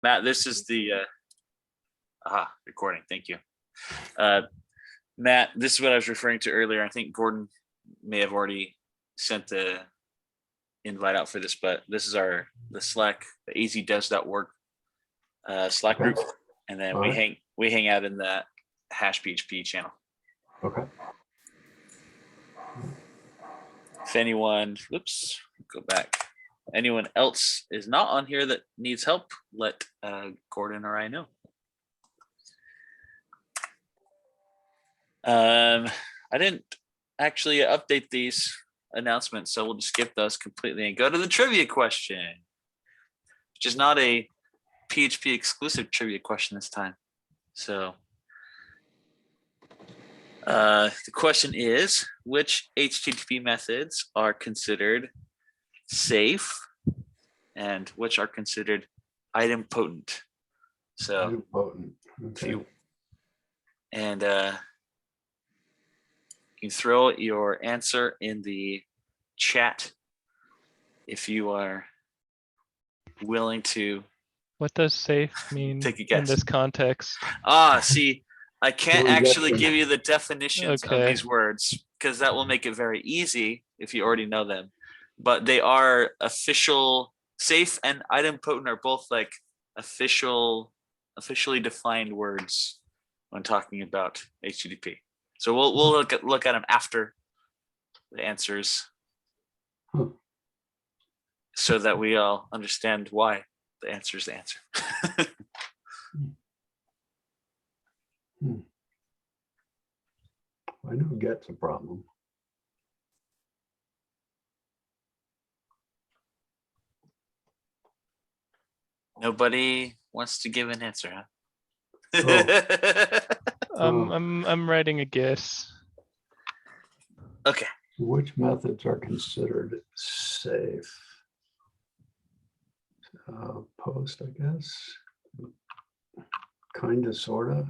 Matt, this is the recording. Thank you. Matt, this is what I was referring to earlier. I think Gordon may have already sent the invite out for this, but this is the Slack, the azdev.org Slack group, and then we hang out in the #PHP channel. Okay. If anyone, go back. Anyone else is not on here that needs help, let Gordon or I know. I didn't actually update these announcements, so we'll just skip those completely and go to the trivia question, which is not a PHP exclusive trivia question this time. So the question is, which HTTP methods are considered safe and which are considered idempotent? So okay. You can throw your answer in the chat if you are willing to. What does safe mean Take a guess in this context? See, I can't actually give you the definitions of these words because that will make it very easy if you already know them. But they are official. Safe and idempotent are both like officially defined words when talking about HTTP. So we'll look at them after the answers, so that we all understand why the answer is the answer. I know get's a problem. Nobody wants to give an answer, huh? I'm writing a guess. Okay. Which methods are considered safe? Post, I guess. Kind of, sort of.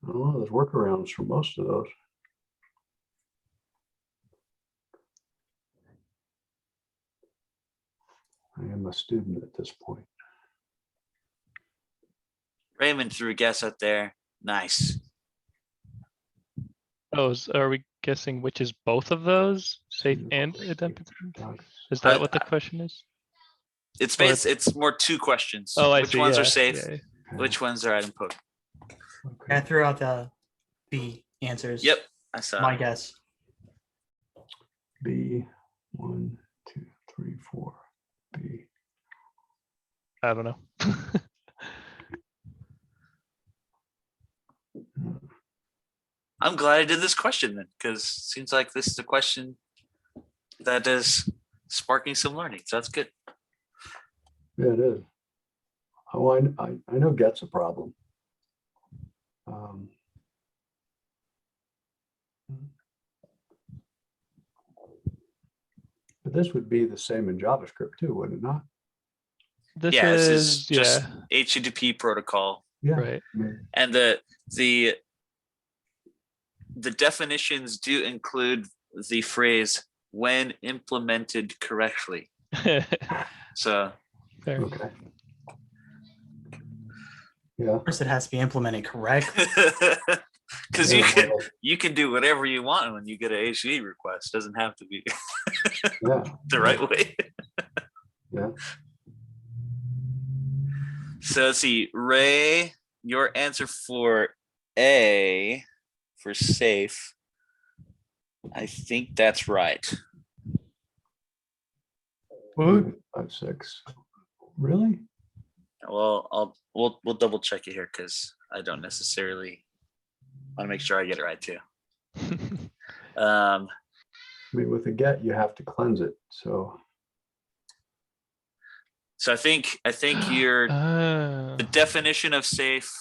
I don't know. There's workarounds for most of those. I am a student at this point. Raymond threw a guess out there. Nice. Oh, are we guessing which is both of those, safe and idempotent? Is that what the question is? It's more two questions. Oh, which ones are safe? Yeah. Which ones are idempotent? Okay. I threw out the B answers. Yep, I saw. My guess. B, 1, 2, 3, 4. B. I don't know. I'm glad I did this question then, because it seems like this is a question that is sparking some learning. So that's good. Yeah, it is. Oh, I know get's a problem. But this would be the same in JavaScript too, would it not? This is just HTTP protocol. Yeah. Right. And the definitions do include the phrase "when implemented correctly." So. Fair. Okay. Yeah. Of course, it has to be implemented correctly. Because you can do whatever you want when you get an HTTP request. It doesn't have to be the right way. Yeah. So let's see, Ray, your answer for A, for safe, I think that's right. What? 5, 6. Really? Well, we'll double check it here because I don't necessarily want to make sure I get it right too. I mean, with a get, you have to cleanse it. So I think the definition of safe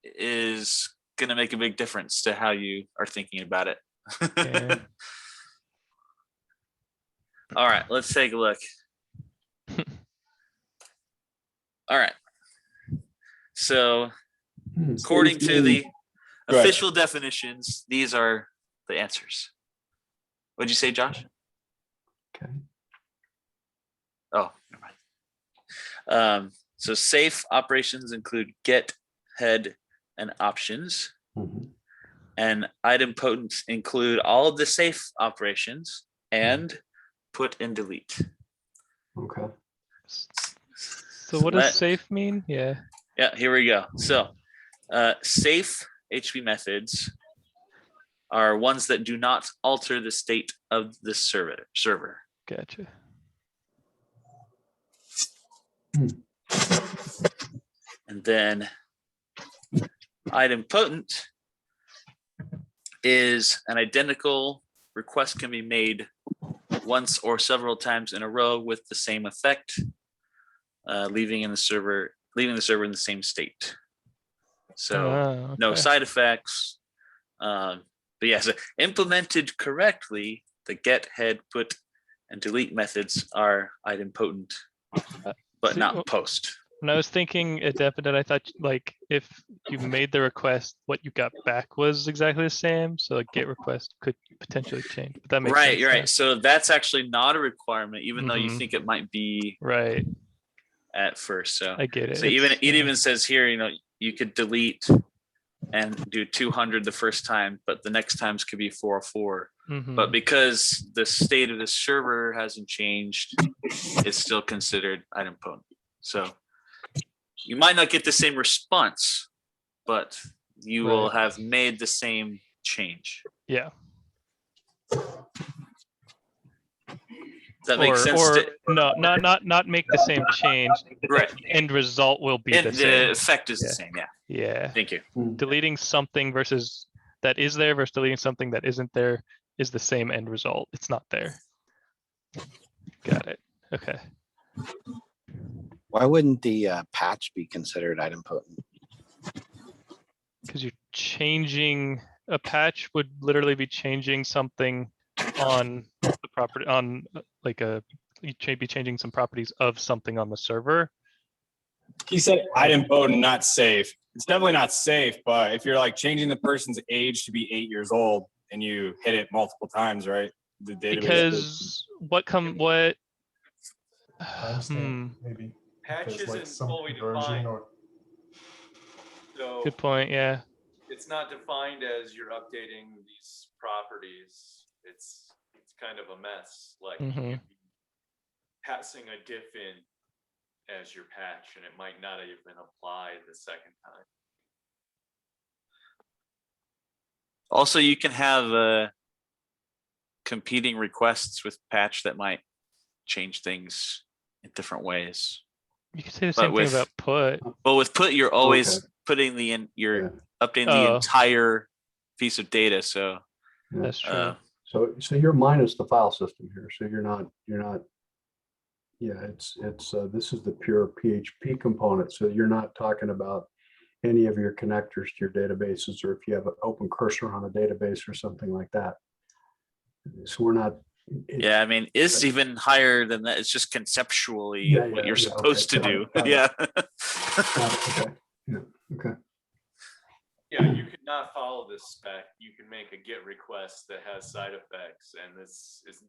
is going to make a big difference to how you are thinking about it. Yeah. All right, let's take a look. All right. So according to the official definitions, these are the answers. What'd you say, Josh? Okay. Oh, never mind. So safe operations include get, head, and options. And idempotent include all of the safe operations and put and delete. Okay. So what does safe mean? Yeah. Yeah, here we go. So safe HTTP methods are ones that do not alter the state of the server. Gotcha. And then idempotent is an identical request can be made once or several times in a row with the same effect, leaving the server in the same state. So no side effects. But yeah, so implemented correctly, the get, head, put, and delete methods are idempotent, but not post. When I was thinking idempotent, I thought like if you made the request, what you got back was exactly the same. So a get request could potentially change. But that makes sense. Right, right. So that's actually not a requirement, even though you think it might be right at first. So I get it. So it even says here, you could delete and do 200 the first time, but the next times could be 404. But because the state of the server hasn't changed, it's still considered idempotent. So you might not get the same response, but you will have made the same change. Yeah. Does that make sense? No, not make the same change. Right. End result will be the same. The effect is the same. Yeah. Yeah. Thank you. Deleting something versus that is there versus deleting something that isn't there is the same end result. It's not there. Got it. Okay. Why wouldn't the patch be considered idempotent? Because you're changing a patch would literally be changing something on the property on like you should be changing some properties of something on the server. He said idempotent, not safe. It's definitely not safe, but if you're like changing the person's age to be 8 years old and you hit it multiple times, right? The database. Because what Maybe patch there's, like, isn't some fully conversion defined. or So good point, yeah. it's not defined as you're updating these properties. It's kind of a mess. Like you could be passing a diff in as your patch, and it might not even apply the second time. Also, you can have competing requests with patch that might change things in different ways. You could say the same thing about put. But with put, you're always putting you're updating the entire piece of data. So that's true. So you're minus the file system here. So you're not. Yeah, it's this is the pure PHP component. So you're not talking about any of your connectors to your databases, or if you have an open cursor on a database or something like that. So we're not. Yeah, I mean, it's even higher than that. It's just conceptually what you're supposed to do. Yeah. Okay. Yeah. Okay. Yeah, you could not follow this spec. You can make a GET request that has side effects, and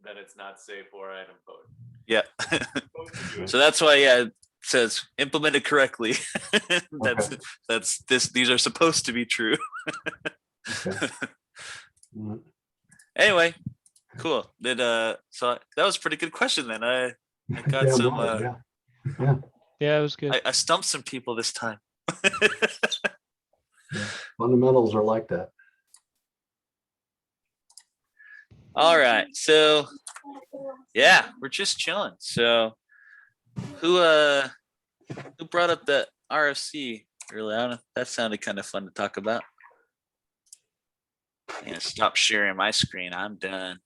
then it's not safe or idempotent. Yeah. So that's why, it says implemented correctly. These are supposed to be true. Okay. Anyway, cool. So that was a pretty good question then. I got some. Yeah, it was good. I stumped some people this time. Fundamentals are like that. All right, so we're just chilling. So who brought up the RFC earlier? I don't know. That sounded kind of fun to talk about. I'm gonna stop sharing my screen. I'm done.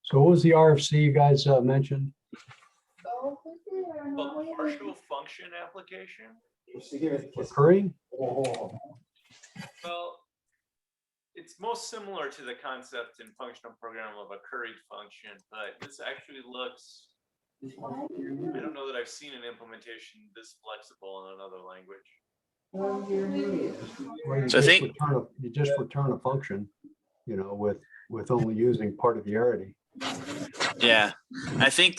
So what was the RFC you guys mentioned? Well, partial function application. Recurring? Well, it's most similar to the concept in functional programming of a curried function, but this actually looks. I don't know that I've seen an implementation this flexible in another language. Well, So I think you just return a function. you know, with only using part of the arity. Yeah, I think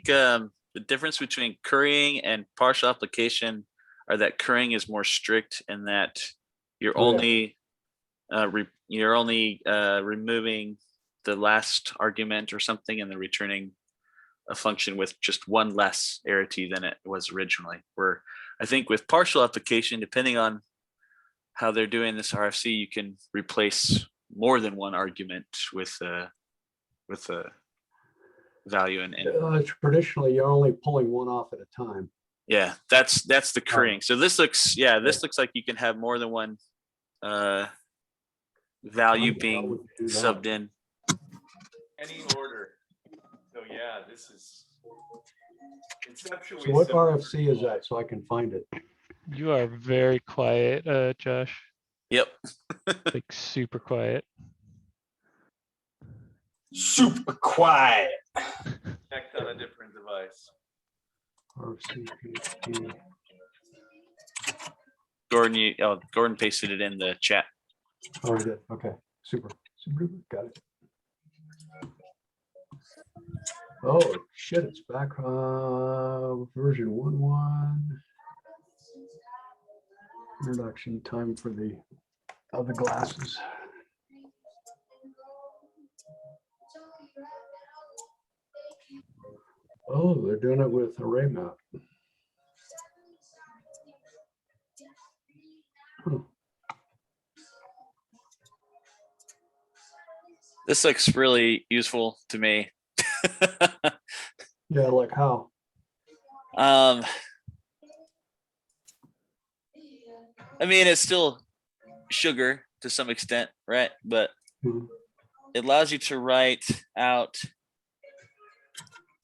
the difference between currying and partial application are that currying is more strict in that you're only removing the last argument or something and then returning a function with just one less arity than it was originally. Where I think with partial application, depending on how they're doing this RFC, you can replace more than one argument with a value and Traditionally, you're only pulling one off at a time. yeah, that's the currying. So this looks looks like you can have more than one value being subbed in. Any order. So yeah, this is conceptually. So what similar. RFC is that, so I can find it? You are very quiet, Josh. Yep. Like super quiet. Super quiet. Connect on a different device. RFC, PHP. Gordon pasted it in the chat. Oh, I did. Okay, super. Got it. Oh shit! It's back. Version 1.1. Introduction time for the glasses. Oh, they're doing it with array map. This looks really useful to me. Yeah, like how? I mean, it's still sugar to some extent, right? But it allows you to write out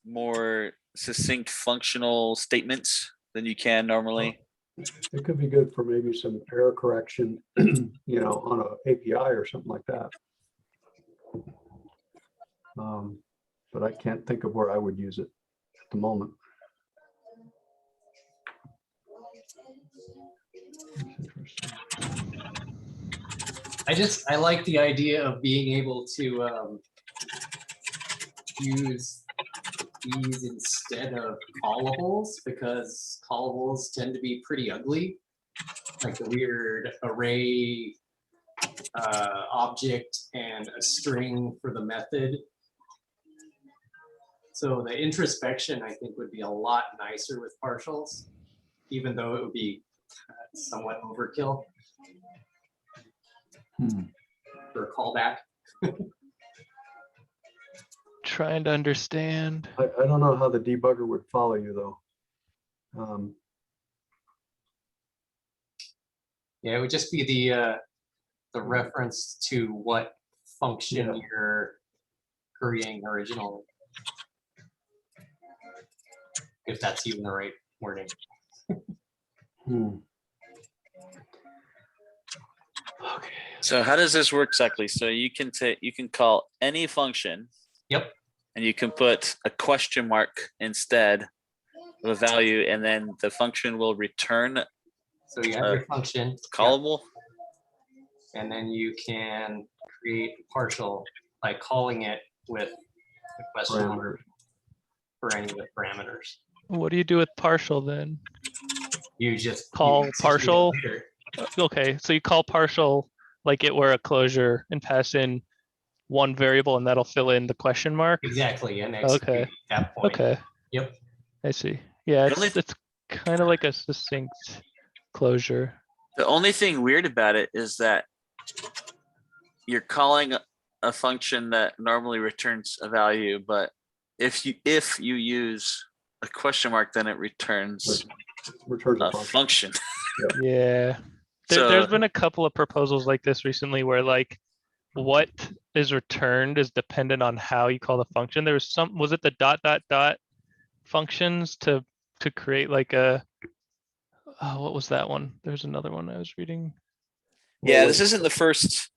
more succinct functional statements than you can normally. It could be good for maybe some error correction, you know, on an API or something like that. But I can't think of where I would use it at the moment. I like the idea of being able to use these instead of callables, because callables tend to be pretty ugly, like a weird array object and a string for the method. So the introspection, I think, would be a lot nicer with partials, even though it would be somewhat overkill for a callback. Trying to understand. I don't know how the debugger would follow you though. Yeah, it would just be the reference to what function you're querying originally, if that's even the right wording. Okay. So how does this work exactly? So you can call any function. Yep. And you can put a question mark instead of a value, and then the function will return. So you have your function callable. Yeah. And then you can create a partial by calling it with the question mark for any of the parameters. What do you do with partial then? You just call partial. Okay, so you call partial like it were a closure and pass in one variable and that'll fill in the question mark. Exactly. And okay. That point. Okay. Yep. I see. Yeah, it's kind of like a succinct closure. The only thing weird about it is that you're calling a function that normally returns a value, but if you use a question mark, then it returns a function. Yeah. There's been a couple of proposals like this recently where like what is returned is dependent on how you call the function. There was was it the ... functions to create like a, what was that one? There's another one I was reading. Yeah, this isn't the first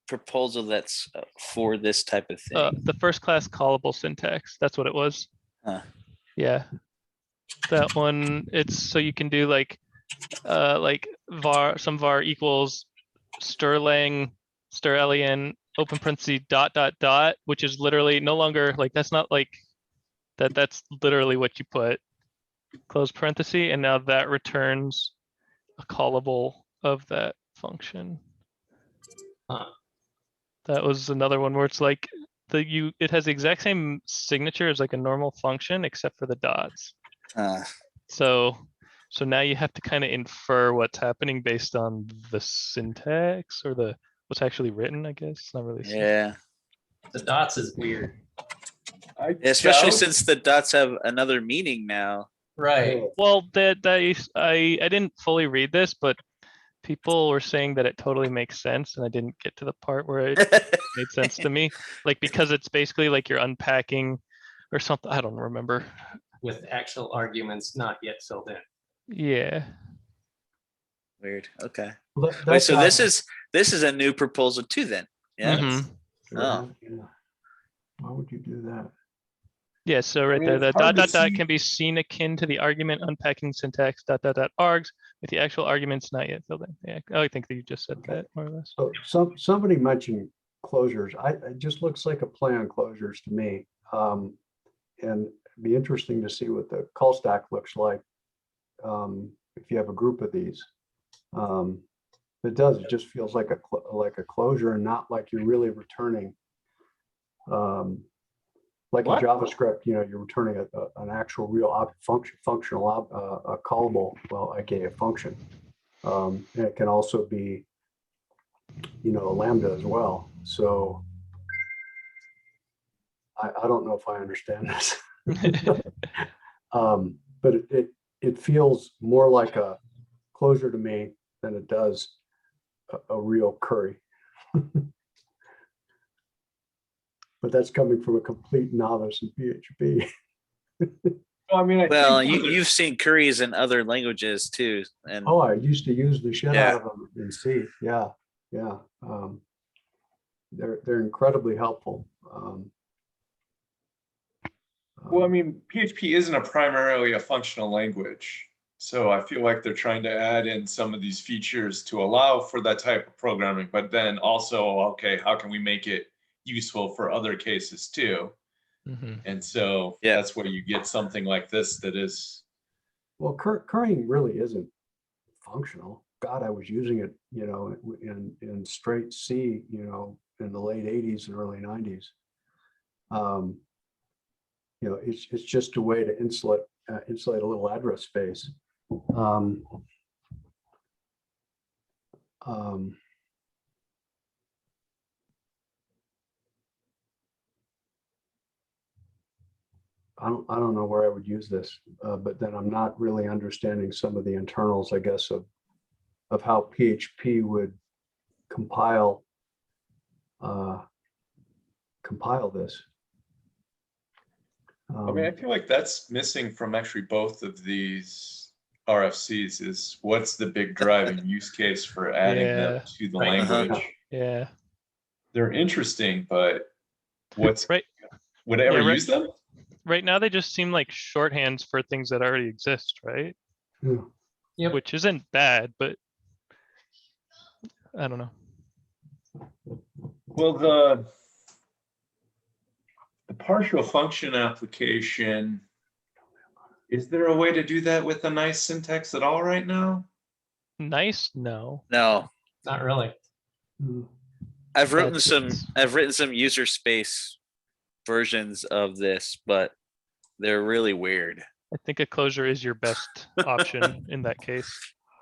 proposal that's for this type of thing. The first class callable syntax, that's what it was. Yeah, that one, it's so you can do like var equals strlen open parenthesis dot dot dot, which is literally no longer like, that's not like that. That's literally what you put, close parenthesis, and now that returns a callable of that function. Huh. That was another one where it's like it has the exact same signature as like a normal function except for the dots. So now you have to kind of infer what's happening based on the syntax or what's actually written, I guess. It's not really. Yeah. The dots is weird. Especially since the dots have another meaning now. Right. Well, I didn't fully read this, but people were saying that it totally makes sense, and I didn't get to the part where it made sense to me. Like, because it's basically like you're unpacking or something. I don't remember. With actual arguments not yet filled in. Yeah. Weird. Okay. Well, Wait, so this is a new proposal too then? Yeah. Mhm. Oh. Yeah. Why would you do that? Yeah, so right there, the dot dot dot can be seen akin to the argument unpacking syntax dot dot dot args with the actual arguments not yet filled in. Yeah, I think that you just said that more or less. So somebody mentioned closures. It just looks like a play on closures to me. And it'd be interesting to see what the call stack looks like if you have a group of these. It does. It just feels like a closure and not like you're really returning. Like in JavaScript, you're returning an actual real functional callable, well, aka function. And it can also be, a Lambda as well. So I don't know if I understand this. But it feels more like a closure to me than it does a real curry. But that's coming from a complete novice in PHP. Well, you've seen curries in other languages too, and I used to use the shit out of them in C. Yeah. They're incredibly helpful. PHP isn't primarily a functional language, so I feel like they're trying to add in some of these features to allow for that type of programming. But then also, okay, how can we make it useful for other cases too? Mm-hmm. And so that's where you get something like this that is. Well, currying really isn't functional. God, I was using it, in straight C, in the late 80s and early 90s. It's just a way to insulate a little address space. I don't know where I would use this, but then I'm not really understanding some of the internals, I guess, of how PHP would compile this. I feel like that's missing from actually both of these RFCs is what's the big driving use case for adding them to the language. Yeah. They're interesting, but would I ever use them? Right now, they just seem like shorthands for things that already exist, right? Yeah. Yep. Which isn't bad, but I don't know. Well, the partial function application, is there a way to do that with a nice syntax at all right now? Nice? No. No. Not really. I've written some user space versions of this, but they're really weird. I think a closure is your best option in that case.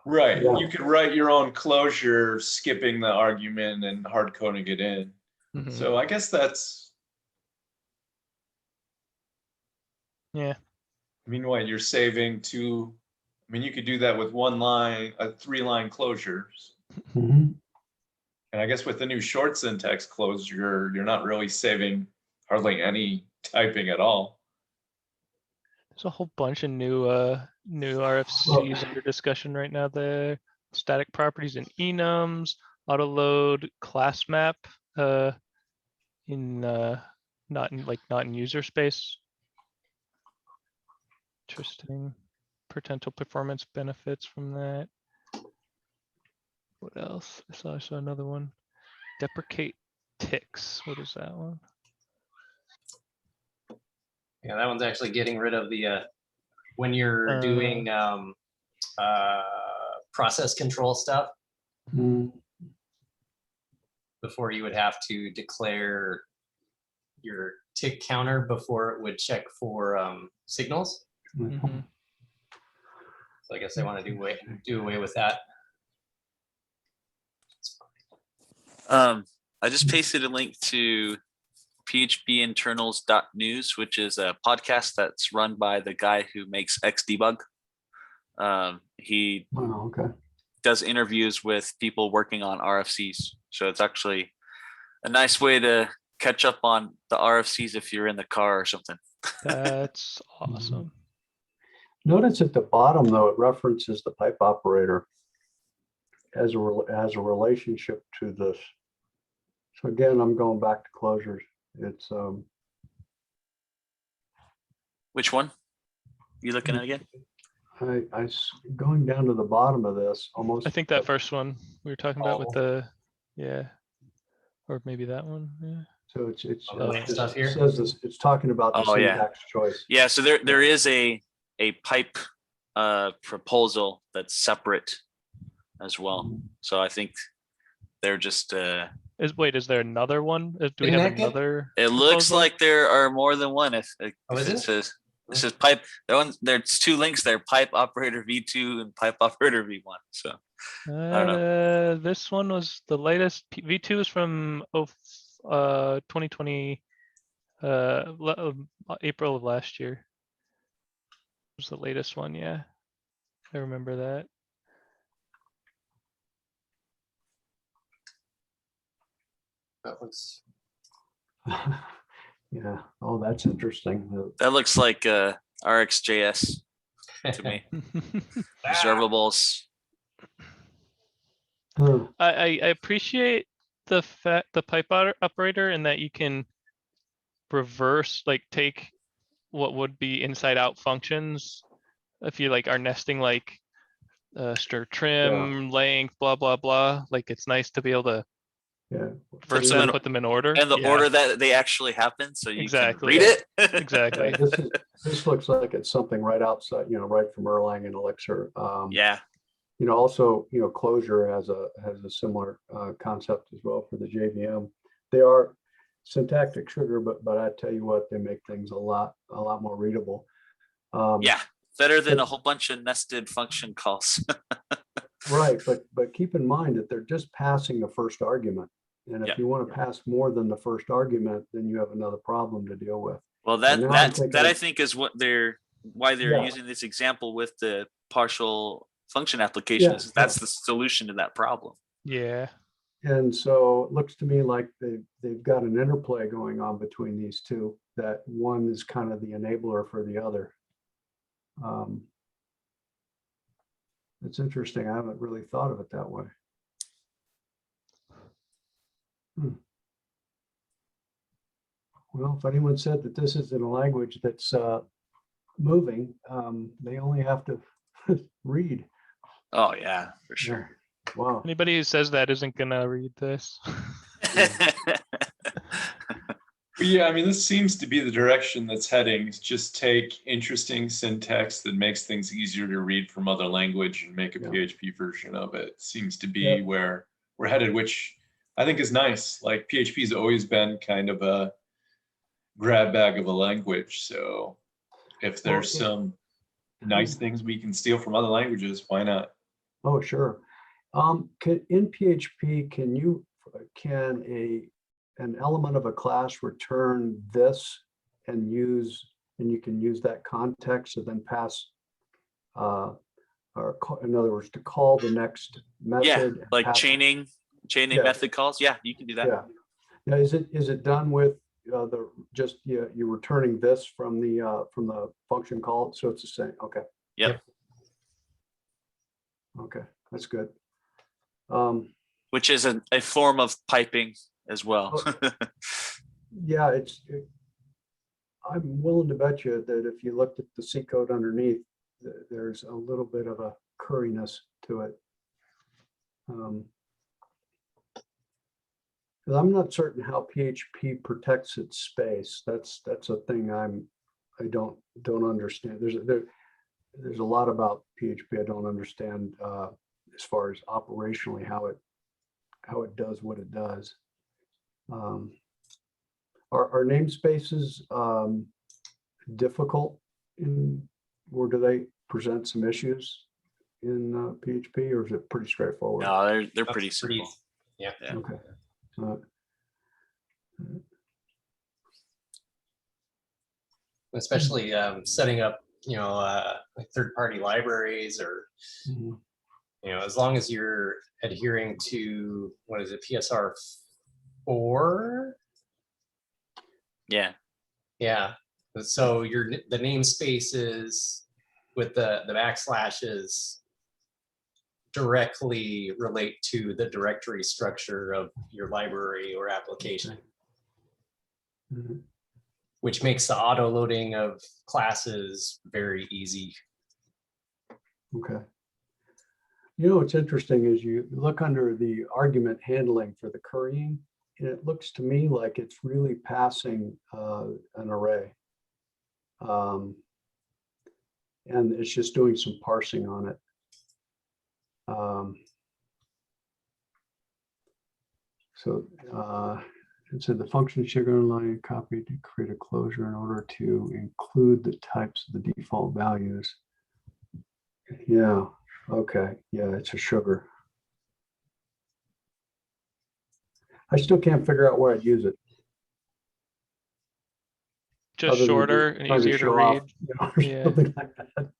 Right. Yeah. You could write your own closure, skipping the argument and hard coding it in. Mm-hmm. So I guess that's. Yeah. Meanwhile, you're saving two. You could do that with 3-line closures. Mm-hmm. And I guess with the new short syntax closure, you're not really saving hardly any typing at all. There's a whole bunch of new RFCs under discussion right now. The static properties in enums, auto load, class map, not in user space. Interesting. Potential performance benefits from that. What else? I saw another one. Deprecate ticks. What is that one? Yeah, that one's actually getting rid of the when you're doing process control stuff. Before you would have to declare your tick counter before it would check for signals. Mm-hmm. So I guess they want to do away with that. I just pasted a link to phpinternals.news, which is a podcast that's run by the guy who makes Xdebug. He does interviews with people working on RFCs. So it's actually a nice way to catch up on the RFCs if you're in the car or something. That's awesome. Notice at the bottom, though, it references the pipe operator as a relationship to this. So again, I'm going back to closures. It's which one you looking at again? Going down to the bottom of this almost. I think that first one we were talking about with the, or maybe that one. Yeah. So it's stuff here. It says this, it's talking about the syntax choice. Yeah, so there is a pipe proposal that's separate as well. So I think they're just Is there another one? Do we have another? It looks proposal? like there are more than one. If it says pipe, there's two links there: pipe operator V2 and pipe operator V1. So I don't know. This one was the latest. V2 is from 2020, April of last year. Was the latest one, yeah. I remember that. That looks. Yeah. Oh, that's interesting. That looks like RxJS to me. Observables. I appreciate the pipe operator in that you can reverse, like take what would be inside out functions if you like are nesting like stir trim, length, blah blah blah. Like it's nice to be able to first put them in order. And the order that they actually happen, so you can Exactly. read it. Exactly. This looks like it's something right outside, right from Erlang and Elixir. Yeah. Also, Clojure has a similar concept as well for the JVM. They are syntactic sugar, but I tell you what, they make things a lot more readable. Yeah, better than a whole bunch of nested function calls. Right, but keep in mind that they're just passing the first argument, and if you want to pass more than the first argument, then you have another problem to deal with. Well, that I think is why they're using this example with the partial function applications. That's the solution to that problem. Yeah. And so it looks to me like they've got an interplay going on between these two, that one is kind of the enabler for the other. It's interesting. I haven't really thought of it that way. Well, if anyone said that this isn't a language that's moving, they only have to read. Oh yeah, for sure. Wow. Anybody who says that isn't gonna read this. Yeah, I mean, this seems to be the direction that's heading. Is just take interesting syntax that makes things easier to read from other language and make a PHP version of it. Seems to be where we're headed, which I think is nice. Like PHP has always been kind of a grab bag of a language. So if there's some nice things we can steal from other languages, why not? Oh, sure. In PHP, can an element of a class return this and you can use that context and then pass, or in other words, to call the next method? Yeah, like chaining method calls. Yeah, you can do that. Yeah. Now, is it done with you're returning this from the function call, so it's the same? Okay. Yep. Okay, that's good. Which is a form of piping as well. Yeah, I'm willing to bet you that if you looked at the C code underneath, there's a little bit of a curriness to it. 'Cause I'm not certain how PHP protects its space. That's a thing I don't understand. There's a lot about PHP I don't understand as far as operationally how it does what it does. Are namespaces difficult or do they present some issues in PHP, or is it pretty straightforward? No, they're pretty simple. Yeah. Okay. Especially setting up, like third-party libraries, or Mhm. as long as you're adhering to, what is it, PSR 4? Yeah. Yeah. So the namespaces with the backslashes directly relate to the directory structure of your library or application, Mhm. which makes the auto loading of classes very easy. Okay. You know, what's interesting is you look under the argument handling for the currying, and it looks to me like it's really passing an array. And it's just doing some parsing on it. It said the function should go line copy to create a closure in order to include the types of the default values. Yeah, okay, yeah, it's a sugar. I still can't figure out where I'd use it. Just shorter and easier to read. Yeah. Something like that.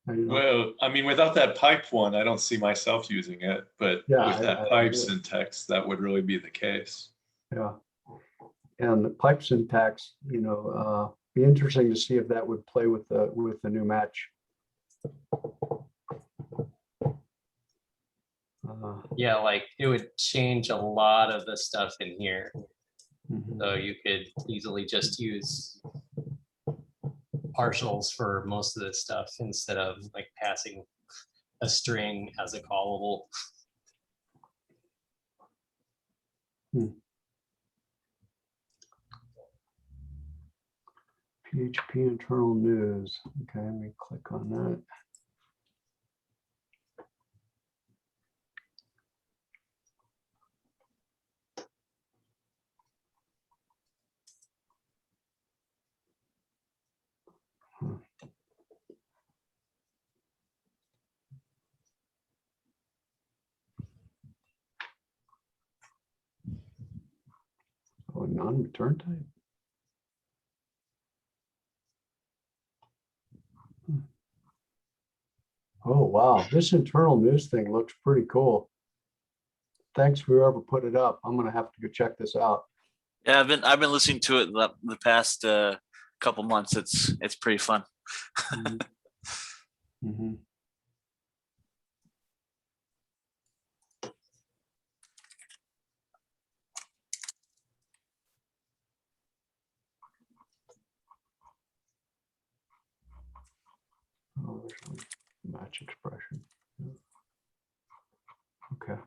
Well, I mean, without that pipe one, I don't see myself using it, but with that pipe syntax, that would really be the case. Yeah. And the pipe syntax, be interesting to see if that would play with the new match. Yeah, like it would change a lot of the stuff in here. Mhm. So you could easily just use partials for most of this stuff instead of like passing a string as a callable. PHP internal news. Okay, let me click on that. Oh, non-return type. Oh, wow. This internal news thing looks pretty cool. Thanks whoever put it up. I'm gonna have to go check this out. Yeah, I've been listening to it the past couple months. It's pretty fun. Mm-hmm. Oh, there's one match expression. Yeah. Okay.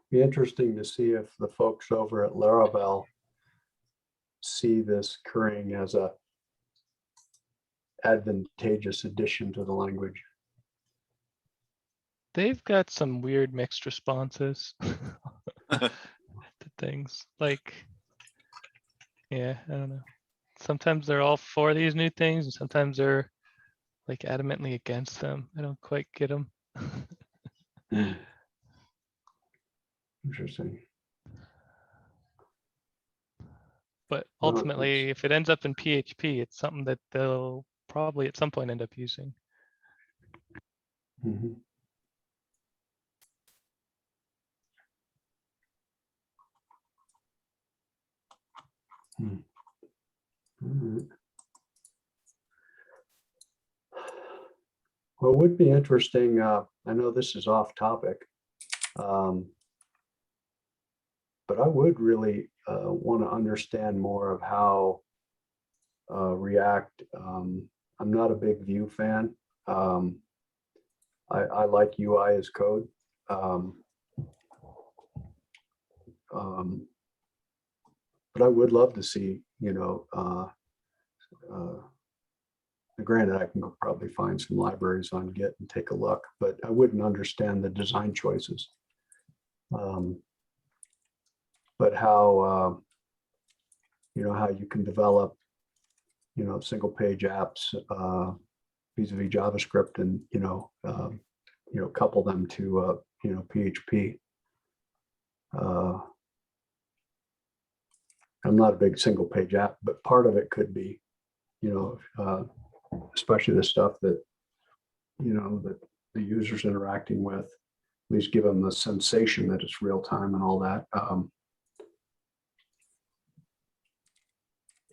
Be interesting to see if the folks over at Laravel see this currying as a advantageous addition to the language. They've got some weird mixed responses to things. Like, yeah, I don't know. Sometimes they're all for these new things, and sometimes they're like adamantly against them. I don't quite get them. Interesting. But Well, ultimately, if it ends up in PHP, it's something that they'll probably at some point end up using. Mm-hmm. Well, it would be interesting. I know this is off topic. but I would really want to understand more of how React. I'm not a big Vue fan. I like UI as code. But I would love to see, granted, I can probably find some libraries on Git and take a look, but I wouldn't understand the design choices. But how, how you can develop, single page apps vis-a-vis JavaScript and, couple them to, PHP. I'm not a big single page app, but part of it could be, especially the stuff that, that the user's interacting with, at least give them the sensation that it's real time and all that.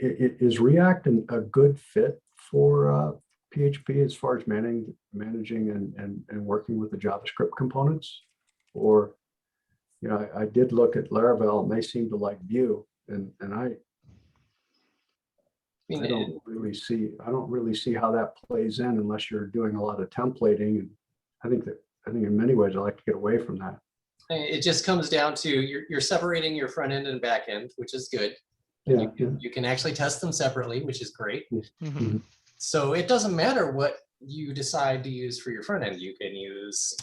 Is React a good fit for PHP as far as managing and working with the JavaScript components? Or, I did look at Laravel and they seem to like Vue, and I don't really see how that plays in unless you're doing a lot of templating. And I think in many ways I like to get away from that. It just comes down to you're separating your front end and back end, which is good. Yeah, You can actually test them separately, which is great. Mhm. So it doesn't matter what you decide to use for your front end. You can use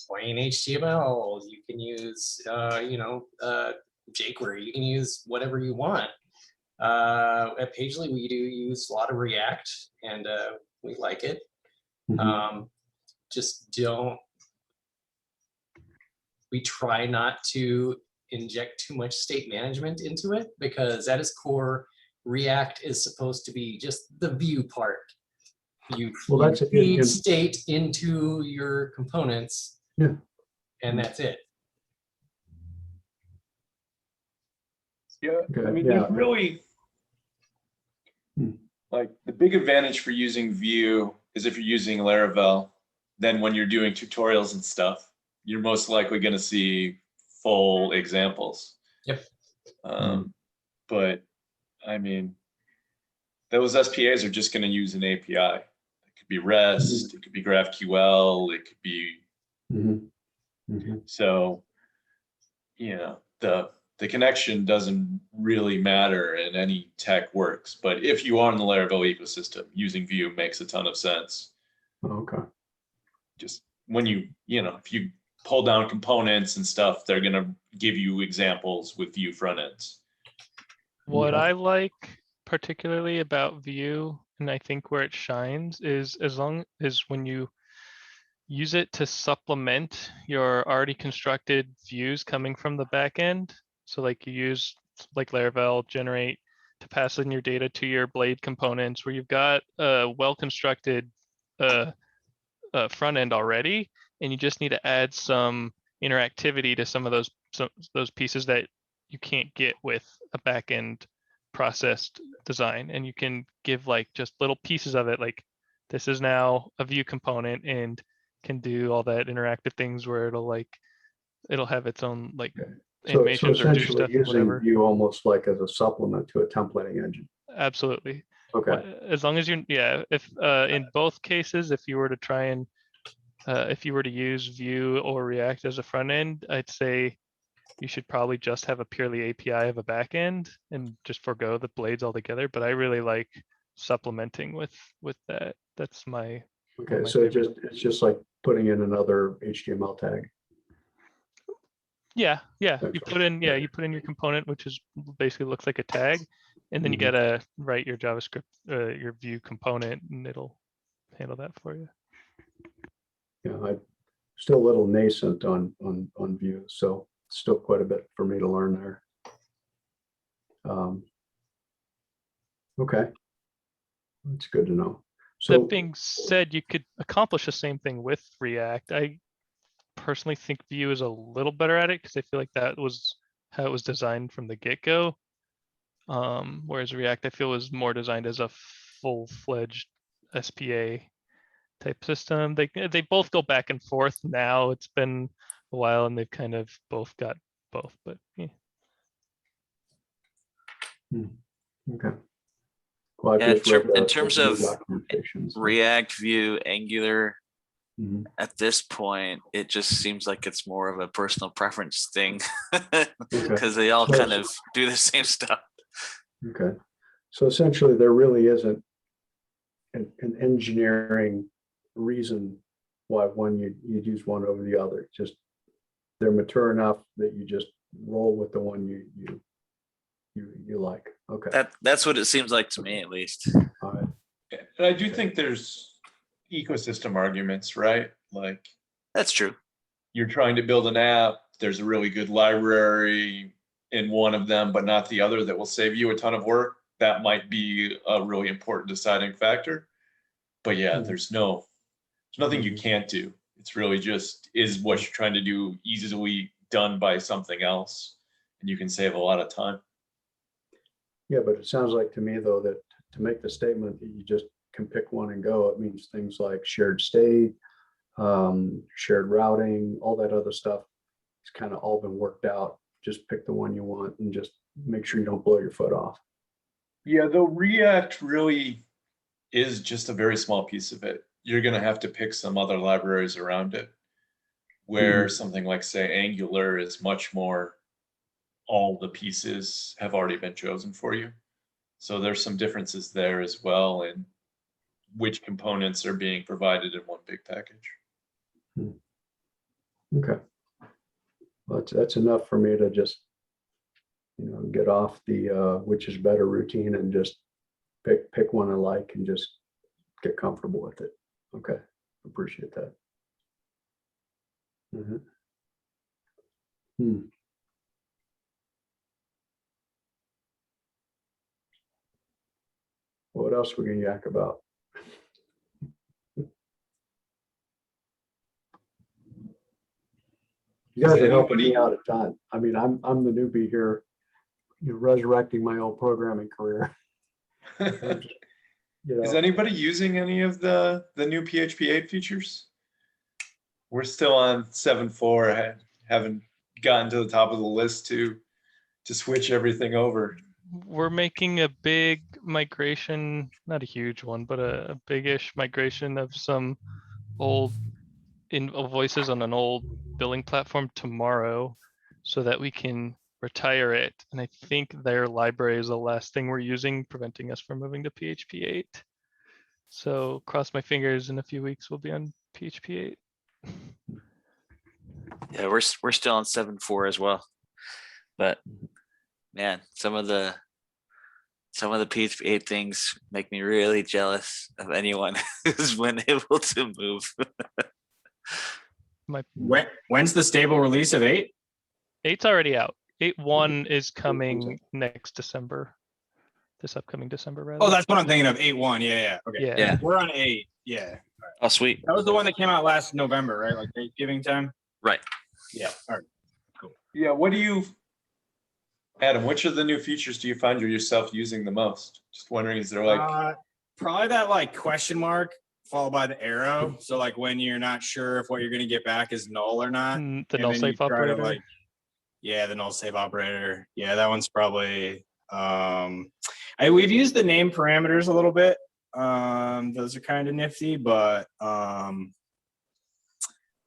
plain HTML. You can use jQuery. You can use whatever you want. At Pagely, we do use a lot of React, and we like it. Just we try not to inject too much state management into it, because at its core, React is supposed to be just the view part. You feed state into your components, and that's it. Yeah, I mean, there's really, like, the big advantage for using Vue is if you're using Laravel, then when you're doing tutorials and stuff, you're most likely going to see full examples. Yep. But I mean, those SPAs are just going to use an API. It could be REST, it could be GraphQL, it could be. So, the connection doesn't really matter and any tech works. But if you are in the Laravel ecosystem, using Vue makes a ton of sense. Okay. Just when if you pull down components and stuff, they're going to give you examples with Vue front ends. What I like particularly about Vue, and I think where it shines, is when you use it to supplement your already constructed views coming from the back end. So like you use like Laravel generate to pass in your data to your blade components, where you've got a well-constructed front end already, and you just need to add some interactivity to some of those pieces that you can't get with a back end processed design. And you can give like just little pieces of it, like this is now a view component and can do all that interactive things where it'll have its own like animations so or do stuff, using whatever. Vue almost like as a supplement to a templating engine. Absolutely. Okay. As long as if in both cases, if you were to try and if you were to use Vue or React as a front end, I'd say you should probably just have a purely API of a back end and just forego the blades altogether. But I really like supplementing with that. That's my So it's just like putting in another HTML tag. Yeah. You put in your component, which is basically looks like a tag, and then you gotta write your JavaScript, your Vue component, and it'll handle that for you. Yeah, I'm still a little nascent on Vue, so still quite a bit for me to learn there. Okay, that's good to know. So that being said, you could accomplish the same thing with React. I personally think Vue is a little better at it because I feel like that was how it was designed from the get-go. Whereas React, I feel, was more designed as a full-fledged SPA type system. They both go back and forth now. It's been a while and they've kind of both got both, but yeah. Okay. Well, Yeah, in the terms new of documentation, so. React, Vue, Angular, Mhm. at this point, it just seems like it's more of a personal preference thing because they all So- kind of do the same stuff. Okay. So essentially, there really isn't an engineering reason why you'd use one over the other. Just they're mature enough that you just roll with the one you like. Okay. That's what it seems like to me, at least. All right. And I do think there's ecosystem arguments, right? Like That's true. you're trying to build an app, there's a really good library in one of them, but not the other that will save you a ton of work. That might be a really important deciding factor. But yeah, there's nothing you can't do. It's really just, is what you're trying to do easily done by something else? And you can save a lot of time. Yeah, but it sounds like to me though that to make the statement that you just can pick one and go, it means things like shared state, shared routing, all that other stuff. It's kind of all been worked out. Just pick the one you want and just make sure you don't blow your foot off. Yeah, though React really is just a very small piece of it. You're going to have to pick some other libraries around it, where something like, say, Angular is much more, all the pieces have already been chosen for you. So there's some differences there as well in which components are being provided in one big package. Okay. Well, that's enough for me to just, get off the which is better routine and just pick one I like and just get comfortable with it. Okay. Appreciate that. What else we gonna yak about? You guys are helping me out a ton. I mean, I'm the newbie here, resurrecting my old programming career. Is anybody using any of the new PHP 8 features? We're still on 7.4. I haven't gotten to the top of the list to switch everything over. We're making a big migration, not a huge one, but a big-ish migration of some old voices on an old billing platform tomorrow so that we can retire it. And I think their library is the last thing we're using, preventing us from moving to PHP 8. So cross my fingers, in a few weeks we'll be on PHP 8. Yeah, we're still on 7.4 as well. But man, some of the PHP 8 things make me really jealous of anyone who's been able to move. When's the stable release of 8? 8's already out. 8.1 is coming next December. This upcoming December, rather. Oh, that's what I'm thinking of. 8.1. Yeah. Okay. Yeah. We're on 8. Yeah. Oh, sweet. That was the one that came out last November, right? Like Thanksgiving time. Right. Yeah. All right. Cool. Yeah. Adam, which of the new features do you find yourself using the most? Just wondering, is there like probably that like question mark followed by the arrow. So like when you're not sure if what you're going to get back is null or not. The null save operator. The null save operator. Yeah, that one's probably. We've used the name parameters a little bit. Those are kind of nifty, but I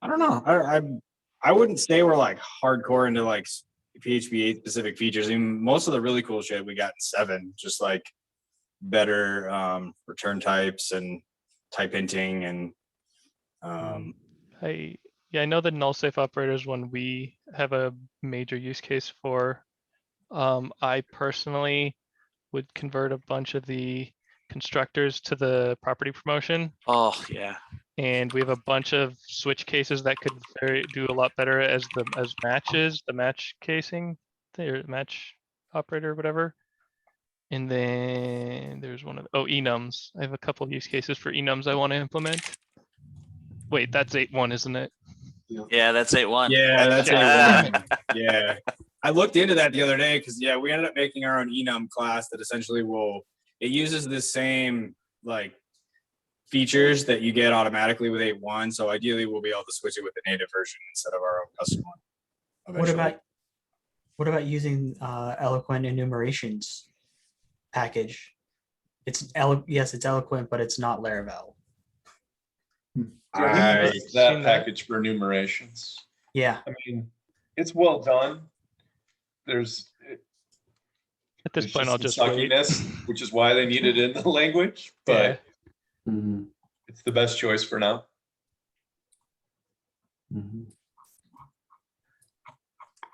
don't know. I wouldn't say we're like hardcore into like PHP 8 specific features. I mean, most of the really cool shit we got in 7, just like better return types and type hinting and I know the null safe operator is one we have a major use case for. I personally would convert a bunch of the constructors to the property promotion. Oh yeah. And we have a bunch of switch cases that could do a lot better as matches, the match casing, the match operator, or whatever. And then there's one of enums. I have a couple of use cases for enums I want to implement. Wait, that's 8.1, isn't it? Yeah, that's 8.1. Yeah, that's 8.1. Yeah. I looked into that the other day because we ended up making our own enum class that essentially it uses the same like features that you get automatically with 8.1. So ideally we'll be able to switch it with the native version instead of our own custom one. What about using Eloquent Enumerations? package. It's Eloquent, but it's not Laravel. I seen use that. that package for enumerations. Yeah. I mean, it's well done. There's At this there's point, I'll some just wait. suckiness, which is why they need it in the language, but Yeah. Mhm, it's the best choice for now. mhm.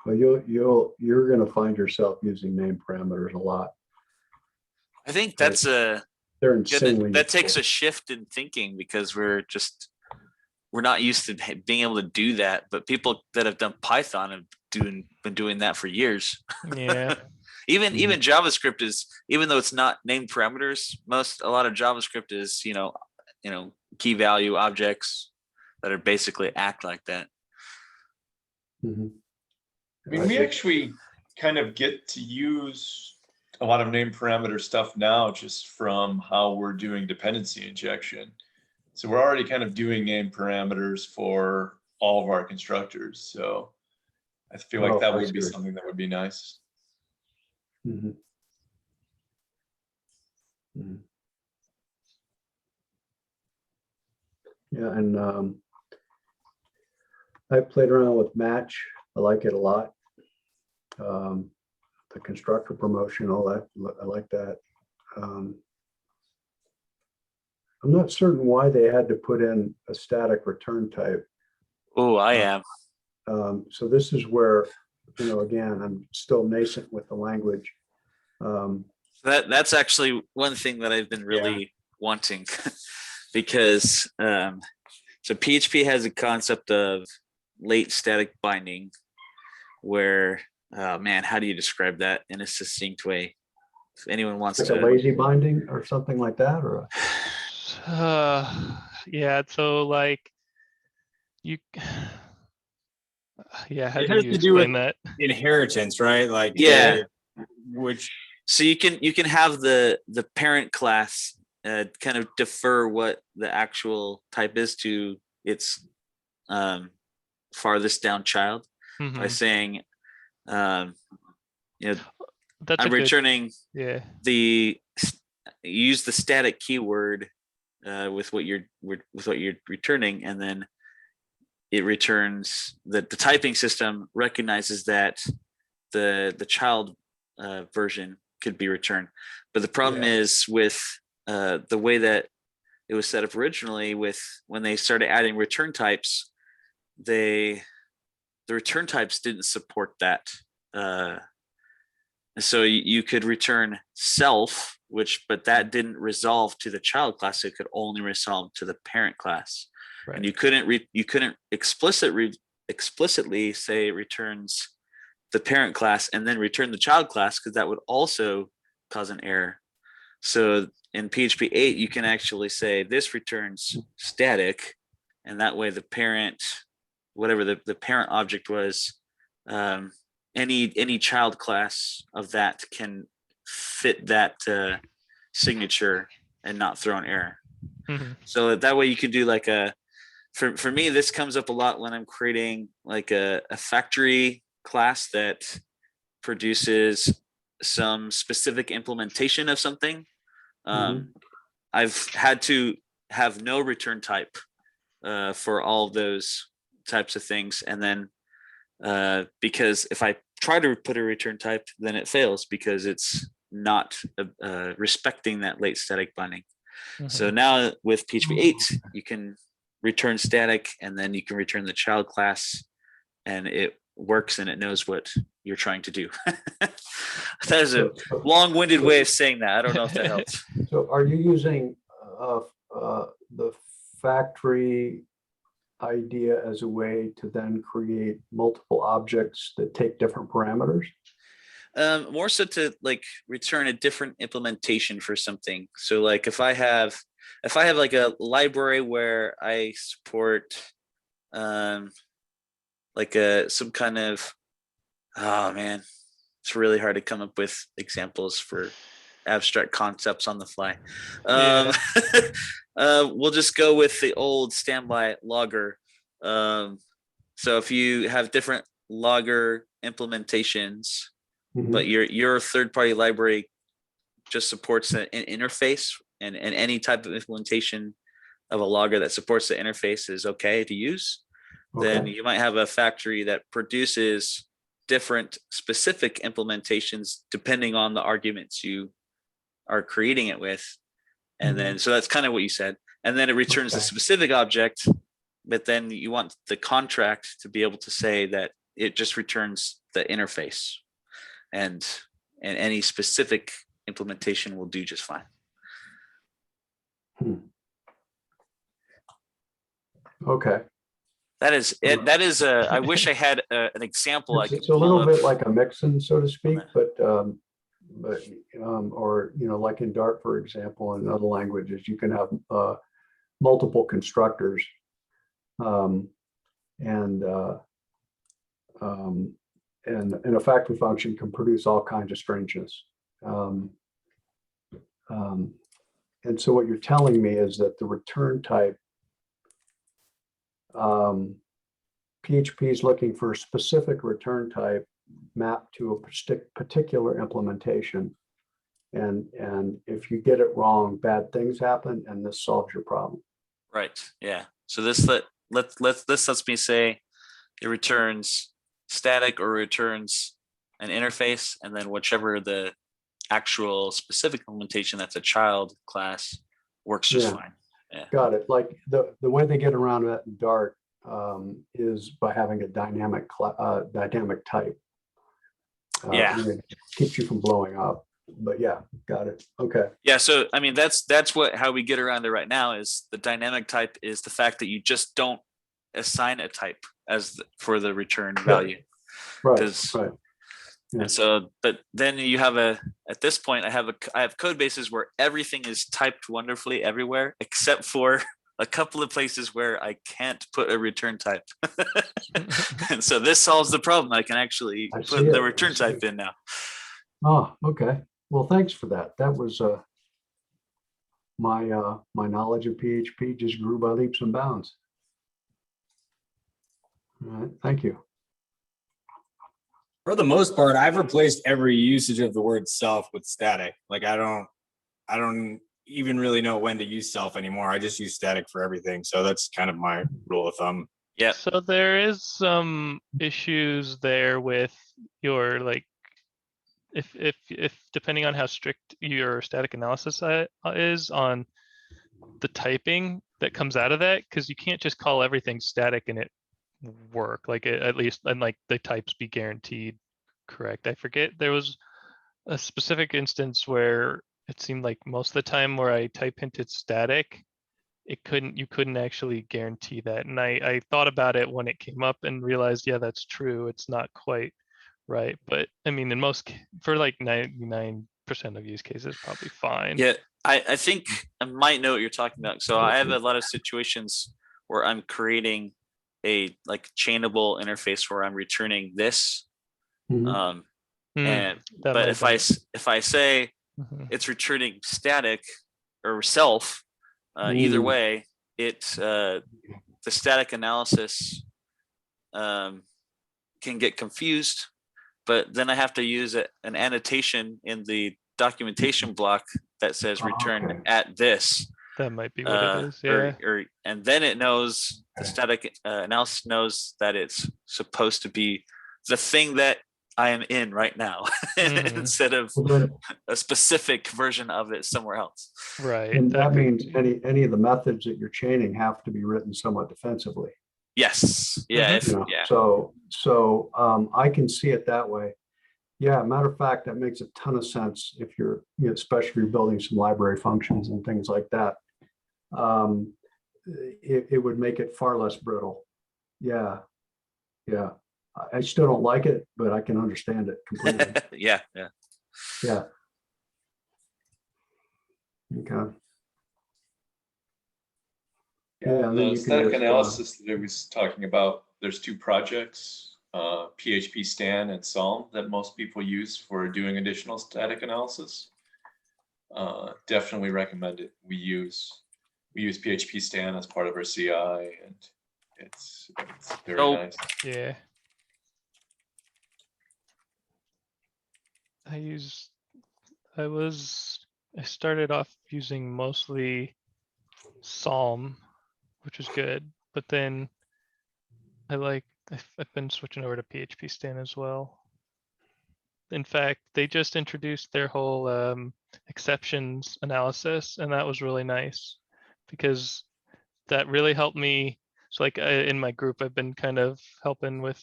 Well, you're going to find yourself using name parameters a lot. I think that's a They're good, insanely that takes useful. a shift in thinking because we're not used to being able to do that. But people that have done Python have been doing that for years. Yeah. Even Mhm. JavaScript is, even though it's not named parameters, a lot of JavaScript is key value objects that are basically act like that. Mhm. I mean, we actually kind of get to use a lot of name parameter stuff now just from how we're doing dependency injection. So we're already kind of doing name parameters for all of our constructors. So I feel like that would be something that would be nice. Mhm. Mhm. Yeah, and I played around with Match. I like it a lot. The constructor promotion, all that, I like that. I'm not certain why they had to put in a static return type. Oh, I am. So this is where, again, I'm still nascent with the language. That's actually one thing that I've been really wanting because so PHP has a concept of late static binding where, man, how do you describe that in a succinct way? If anyone wants Like to. a lazy binding or something like that, or Yeah, so like you yeah, how It do has you to do with explain that? inheritance, right? Like Yeah. which So you can have the parent class kind of defer what the actual type is to its farthest down child by Mhm. saying, That's I'm returning yeah. use the static keyword with what you're returning, and then it returns the typing system recognizes that the child version could be returned. But the problem is with the way that it was set up originally, with when they started adding return types, the return types didn't support that. So you could return self, but that didn't resolve to the child class. It could only resolve to the parent class, Right. and you couldn't explicitly say it returns the parent class and then return the child class, because that would also cause an error. So in PHP 8, you can actually say this returns static, and that way the parent, whatever the parent object was, any child class of that can fit that signature and not throw an error. Mhm. So that way you could do like for me, this comes up a lot when I'm creating like a factory class that produces some specific implementation of something. I've had to have no return type for all of those types of things, and then because if I try to put a return type, then it fails because it's not respecting that late static binding. So now with PHP 8, you can return static, and then you can return the child class, and it works and it knows what you're trying to do. That is a long-winded way of saying that. I don't know if that helps. So are you using the factory idea as a way to then create multiple objects that take different parameters? More so to like return a different implementation for something. So like if I have like a library where I support like some kind of, oh man, it's really hard to come up with examples for abstract concepts on the fly. We'll just go with the old standby logger. So if you have different logger implementations, but your third-party library just supports an interface, and any type of implementation of a logger that supports the interface is okay to use, then you might have a factory that produces different specific implementations depending on the arguments you are creating it with. And then, so that's kind of what you said. And then it returns the specific object, but then you want the contract to be able to say that it just returns the interface, and any specific implementation will do just fine. Okay. That is it. That is I wish I had an example. It's a little bit like a mixin, so to speak, but or, you know, like in Dart, for example, in other languages, you can have multiple constructors, and a factory function can produce all kinds of strangeness. And so what you're telling me is that the return type, PHP is looking for a specific return type mapped to a particular implementation. And if you get it wrong, bad things happen, and this solves your problem. Right. Yeah. So this lets me say it returns static or returns an interface, and then whichever the actual specific implementation that's a child class works just fine. Yeah. Got it. Like the way they get around that in Dart is by having a dynamic type. It keeps you from blowing up. But yeah, got it. Okay. Yeah. So I mean, that's how we get around it right now. Is the dynamic type is the fact that you just don't assign a type for the return value. Right. Right. Yeah. And so, but then you have at this point, I have code bases where everything is typed wonderfully everywhere, except for a couple of places where I can't put a return type. And so this solves the problem. I can actually put the return type in now. Oh, okay. Well, thanks for that. That was my knowledge of PHP just grew by leaps and bounds. All right, thank you. For the most part, I've replaced every usage of the word self with static. Like I don't even really know when to use self anymore. I just use static for everything. So that's kind of my rule of thumb. Yeah. So there is some issues there with your, like, if depending on how strict your static analysis is on the typing that comes out of that, because you can't just call everything static and it work, like at least, and like the types be guaranteed correct. I forget, there was a specific instance where it seemed like most of the time where I type hinted static, you couldn't actually guarantee that. And I thought about it when it came up and realized, yeah, that's true. It's not quite right. But I mean, for like 99% of use cases, probably fine. Yeah, I think I might know what you're talking about. So I have a lot of situations where I'm creating a like chainable interface where I'm returning this. But if I say it's returning static or self, either way, the static analysis can get confused. But then I have to use an annotation in the documentation block that says return at this. That might be what it is. Yeah. And then it knows, the static analysis knows that it's supposed to be the thing that I am in right now instead of a specific version of it somewhere else. Right. And that means any of the methods that you're chaining have to be written somewhat defensively. Yes. Yeah. So I can see it that way. Yeah. Matter of fact, that makes a ton of sense if you're, especially if you're building some library functions and things like that. It would make it far less brittle. Yeah. Yeah. I still don't like it, but I can understand it completely. Yeah. Okay. Yeah, the static analysis that I was talking about, there's two projects, PHP Stan and Psalm, that most people use for doing additional static analysis. Definitely recommend it. We use PHP Stan as part of our CI, and it's very nice. Yeah. I use I started off using mostly Psalm, which was good, but then I've been switching over to PHP Stan as well. In fact, they just introduced their whole exceptions analysis, and that was really nice because that really helped me. So like in my group, I've been kind of helping with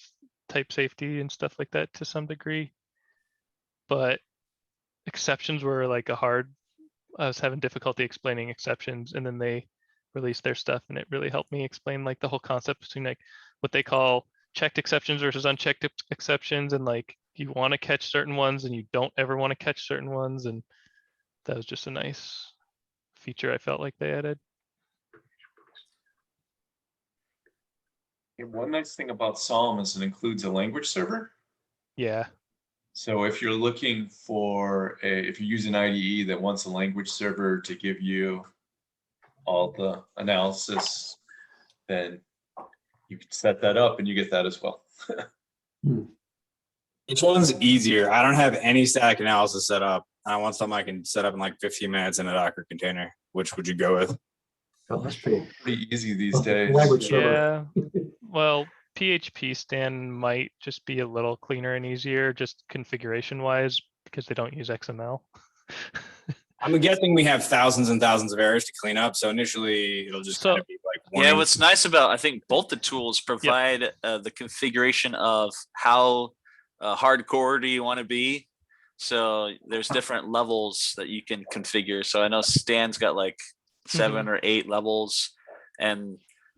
type safety and stuff like that to some degree, but exceptions were like I was having difficulty explaining exceptions, and then they released their stuff, and it really helped me explain like the whole concept between like what they call checked exceptions versus unchecked exceptions, and like you want to catch certain ones and you don't ever want to catch certain ones, and that was just a nice feature I felt like they added. And one nice thing about Psalm is it includes a language server. Yeah. So if you're looking for if you use an IDE that wants a language server to give you all the analysis, then you can set that up and you get that as well. Which one's easier? I don't have any static analysis set up. I want something I can set up in like 15 minutes in a Docker container. Which would you go with? Oh, that's pretty Easy these days. language server. Yeah. Well, PHP Stan might just be a little cleaner and easier, just configuration wise, because they don't use XML. I'm guessing we have thousands and thousands of errors to clean up. So initially it'll just kind of be like Yeah, what's nice about, I think both the tools provide the configuration of how hardcore do you want to be. So there's different levels that you can configure. So I know Stan's got like 7 or 8 levels, and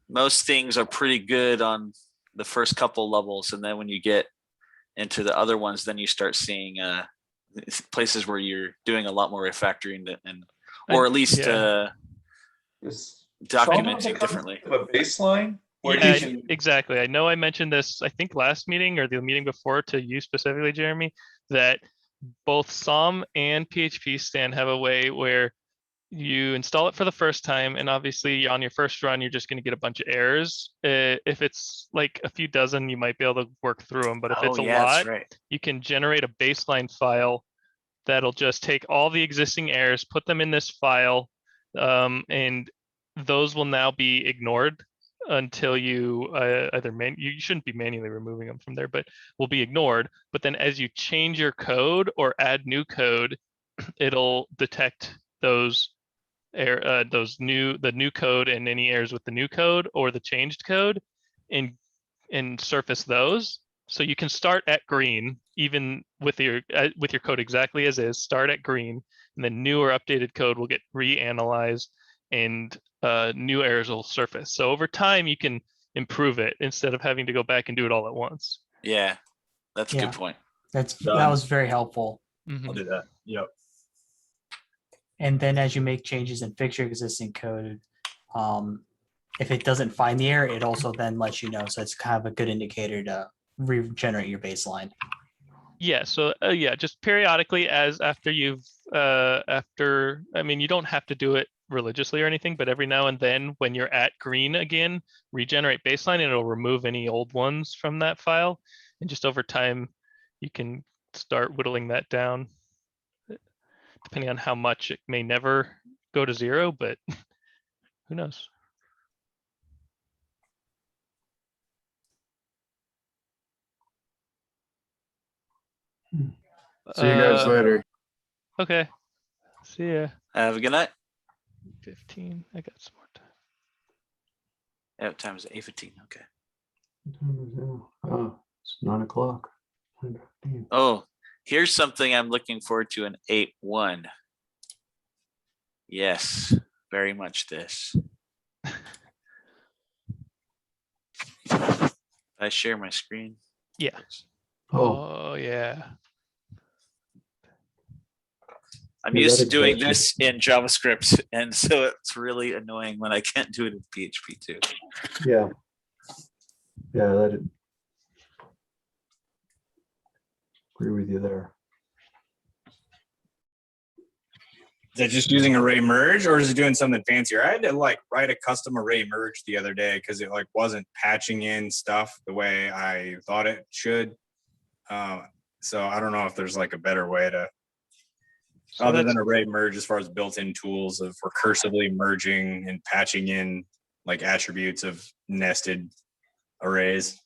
most things are pretty good on the first couple levels. And then when you get into the other ones, then you start seeing places where you're doing a lot more refactoring or at least documenting differently. A baseline. Yeah, exactly. I know I mentioned this, I think last meeting or the meeting before to you specifically, Jeremy, that both Psalm and PHP Stan have a way where you install it for the first time, and obviously on your first run, you're just going to get a bunch of errors. If it's like a few dozen, you might be able to work through them. But if it's a lot, you can generate a baseline file that'll just take all the existing errors, put them in this file, and those will now be ignored until you you shouldn't be manually removing them from there, but will be ignored. But then as you change your code or add new code, it'll detect those the new code and any errors with the new code or the changed code, and surface those. So you can start at green, even with your code exactly as is. Start at green, and then new or updated code will get reanalyzed, and new errors will surface. So over time, you can improve it instead of having to go back and do it all at once. Yeah, that's a good point. That was very helpful. I'll do that. Yep. And then as you make changes and fix your existing code, if it doesn't find the error, it also then lets you know. So it's kind of a good indicator to regenerate your baseline. Yeah. So just periodically, after you don't have to do it religiously or anything, but every now and then when you're at green again, regenerate baseline, and it'll remove any old ones from that file. And just over time, you can start whittling that down. Depending on how much, it may never go to 0, but who knows? See you guys later. Okay. See ya. Have a good night. 15. I got some more time. Yeah, what time is it? 8:15. Okay. It's 9 o'clock. 9:15. Oh, here's something I'm looking forward to in 8.1. Yes, very much this. I share my screen. Yeah. Oh, Yeah. I'm used to doing this in JavaScript, and so it's really annoying when I can't do it in PHP too. Yeah. Yeah, agree with you there. Is it just using array merge, or is it doing something fancier? I had to like write a custom array merge the other day because it like wasn't patching in stuff the way I thought it should. So I don't know if there's like a better way to So Other than array merge, as far as built-in tools of recursively merging and patching in like attributes of nested arrays.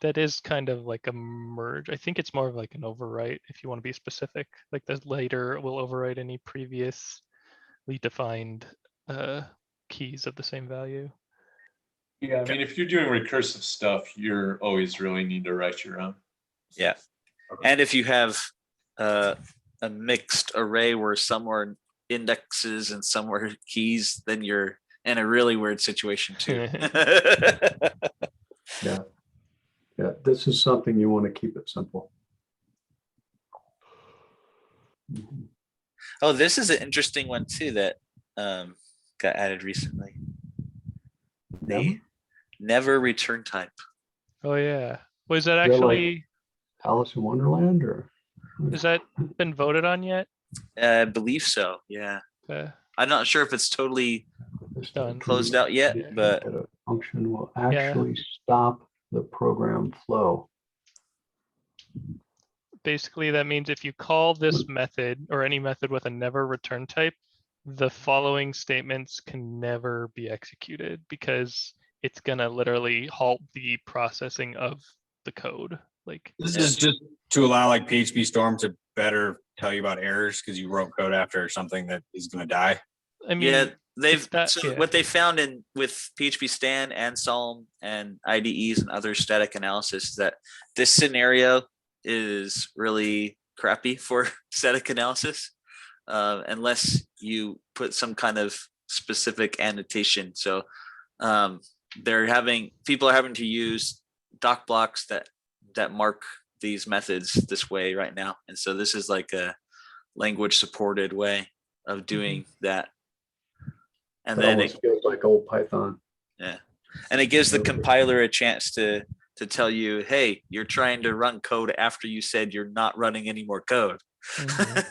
that is kind of like a merge. I think it's more of like an overwrite if you want to be specific. Like the later will overwrite any previously defined keys of the same value. Yeah, I mean, if you're doing recursive stuff, you're always really need to write your own. Yeah. And if you have a mixed array where some are indexes and some are keys, then you're in a really weird situation too. Yeah. Yeah, this is something you want to keep it simple. Oh, this is an interesting one too that got added recently. The never return type. Oh yeah. Was that They're actually, Alice in Wonderland, or? has that been voted on yet? I believe so. Yeah. I'm not sure if it's totally Done. closed out yet, but That a function will actually stop the program flow. Basically, that means if you call this method or any method with a never return type, the following statements can never be executed because it's gonna literally halt the processing of the code. Like This is just to allow like PHP Storm to better tell you about errors because you wrote code after something that is going to die. I mean, yeah, they've that- so yeah. what they found in with PHP Stan and Psalm and IDEs and other static analysis is that this scenario is really crappy for static analysis unless you put some kind of specific annotation. So people are having to use doc blocks that mark these methods this way right now, and so this is like a language supported way of doing that. And then it feels like old Python. Yeah, and it gives the compiler a chance to tell you, hey, you're trying to run code after you said you're not running any more code. I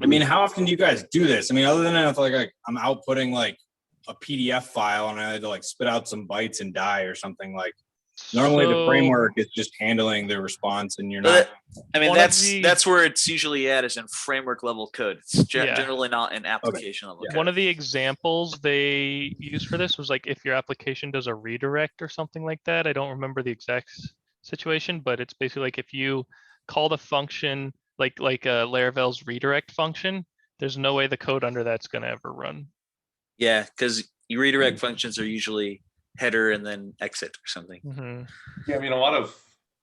mean, how often do you guys do this? I mean, other than if like I'm outputting like a PDF file and I had to like spit out some bytes and die or something, like normally the framework is just handling the response and you're not. I mean, that's where it's usually at, is in framework level code. It's generally not in application level code. One of the examples they used for this was like if your application does a redirect or something like that. I don't remember the exact situation, but it's basically like if you call the function like a Laravel's redirect function, there's no way the code under that's going to ever run. Yeah, because your redirect functions are usually header and then exit or something. Yeah, I mean, a lot of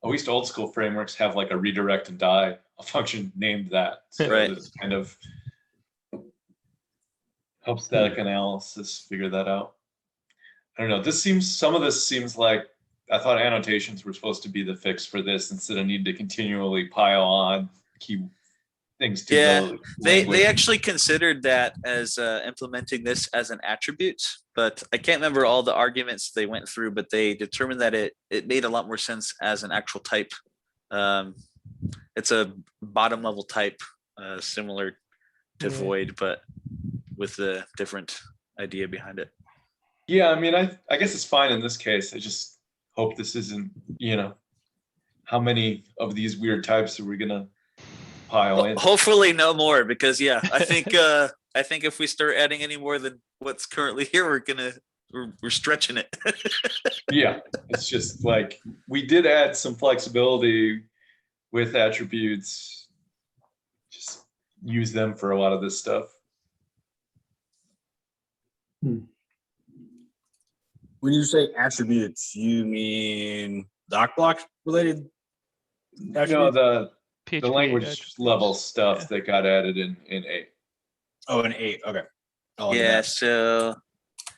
at least old school frameworks have like a redirect and die, a function named that. So it's kind of helps static analysis figure that out. I don't know. Some of this seems like I thought annotations were supposed to be the fix for this instead of need to continually pile on key things to the they actually considered that as implementing this as an attribute, but I can't remember all the arguments they went through, but they determined that it made a lot more sense as an actual type. It's a bottom level type, similar to void, but with a different idea behind it. Yeah, I mean, I guess it's fine in this case. I just hope this isn't, how many of these weird types are we gonna pile in? Hopefully no more, because I think if we start adding any more than what's currently here, we're stretching it. Yeah, it's just like we did add some flexibility with attributes. Just use them for a lot of this stuff. When you say attributes, you mean doc block related attributes? No, the language level stuff that got added in 8. Oh, in 8. Okay. So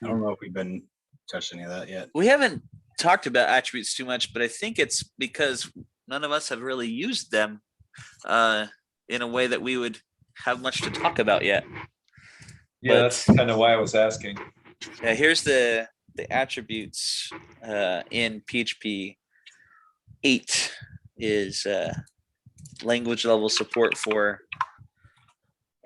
I don't know if we've been touched any of that yet. We haven't talked about attributes too much, but I think it's because none of us have really used them in a way that we would have much to talk about yet. Yeah, that's kind of why I was asking. Yeah, here's the attributes in PHP 8 is language level support for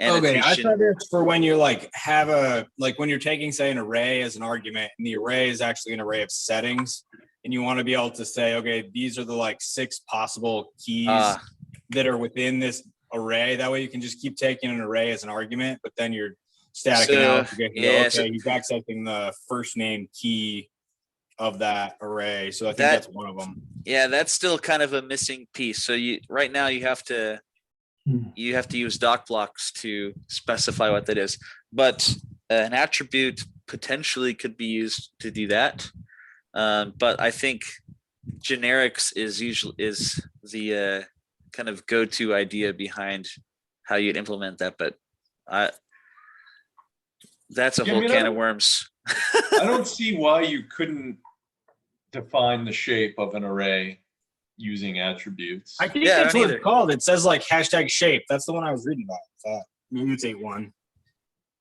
annotation. Okay, I thought it's for when you when you're taking, say, an array as an argument, and the array is actually an array of settings, and you want to be able to say, okay, these are the 6 possible keys that are within this array. That way you can just keep taking an array as an argument, but then your static So, analysis, you can go, yeah, okay, so- he's accessing the first name key of that array. So I think That- that's one of them. Yeah, that's still kind of a missing piece. So right now you have to use doc blocks to specify what that is. But an attribute potentially could be used to do that. But I think generics is the kind of go-to idea behind how you'd implement that. But that's a Yeah, I whole mean, can of worms. I don't see why you couldn't define the shape of an array using attributes. I think Yeah, I that's don't what either. it's called. It says like hashtag shape. That's the one I was reading about. Mutate one.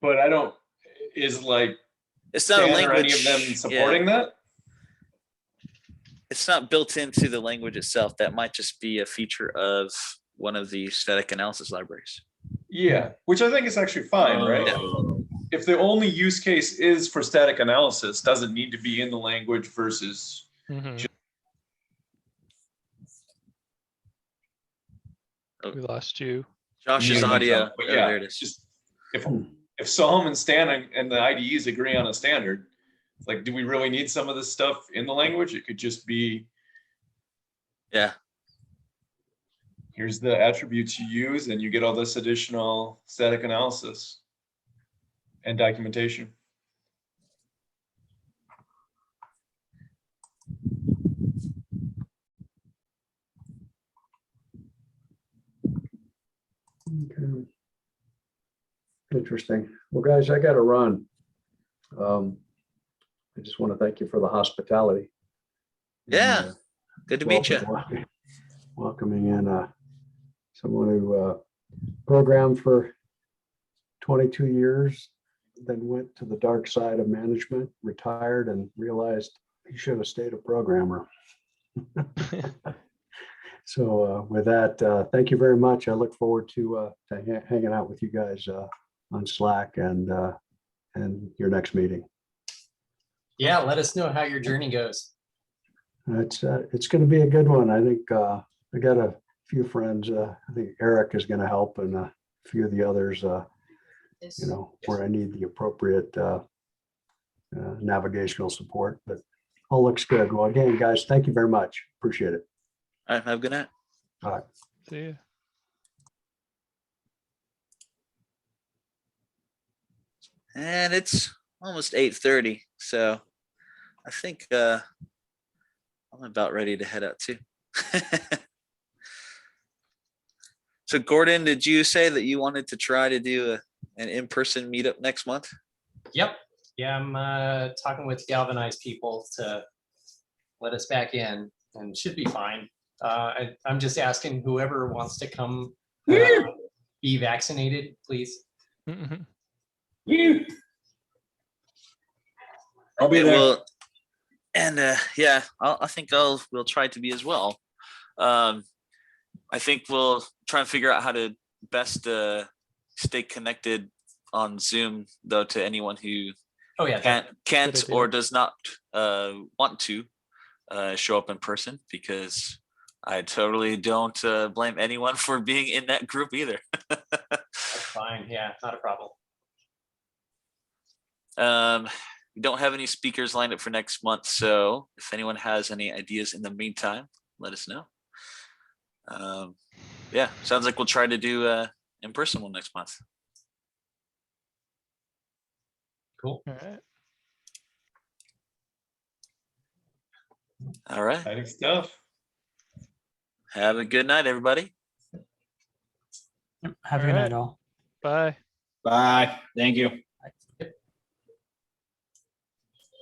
But I don't, is like It's not a Stan or any language. of them supporting that? It's not built into the language itself. That might just be a feature of one of the static analysis libraries. Yeah, which I think is actually fine, right? If the only use case is for static analysis, doesn't need to be in the language versus. Mhm. We lost you. Josh's Yeah, audio. but Oh, yeah, there it is. just if Soham and Stan and the IDEs agree on a standard, it's like, do we really need some of this stuff in the language? It could just be, Yeah. here's the attributes you use, and you get all this additional static analysis and documentation. Okay. Interesting. Well, guys, I got to run. I just want to thank you for the hospitality. Yeah. And, Good to meet you. welcoming in someone who programmed for 22 years, then went to the dark side of management, retired, and realized he should have stayed a programmer. So with that, thank you very much. I look forward to hanging out with you guys on Slack and your next meeting. Yeah, let us know how your journey goes. It's going to be a good one. I think I got a few friends. I think Eric is going to help, and a few of the others. Where I need the appropriate navigational support. But all looks good. Well, again, guys, thank you very much. Appreciate it. All right, have a good night. All right. See ya. And it's almost 8:30, so I think I'm about ready to head out too. So Gordon, did you say that you wanted to try to do an in-person meetup next month? Yep. Yeah, I'm talking with Galvanize people to let us back in, and should be fine. I'm just asking whoever wants to come be vaccinated, please. Mhm. I'll be there. Well, and yeah, I think we'll try to be as well. I think we'll try and figure out how to best stay connected on Zoom, though, to anyone who Oh yeah, can't idea. or does not want to show up in person, because I totally don't blame anyone for being in that group either. that's fine. Yeah, not a problem. We don't have any speakers lined up for next month, so if anyone has any ideas in the meantime, let us know. Yeah, sounds like we'll try to do in-person one next month. Cool. All right. All right. Exciting stuff. Have a good night, everybody. Have a good night, all. Bye. Bye. Thank you.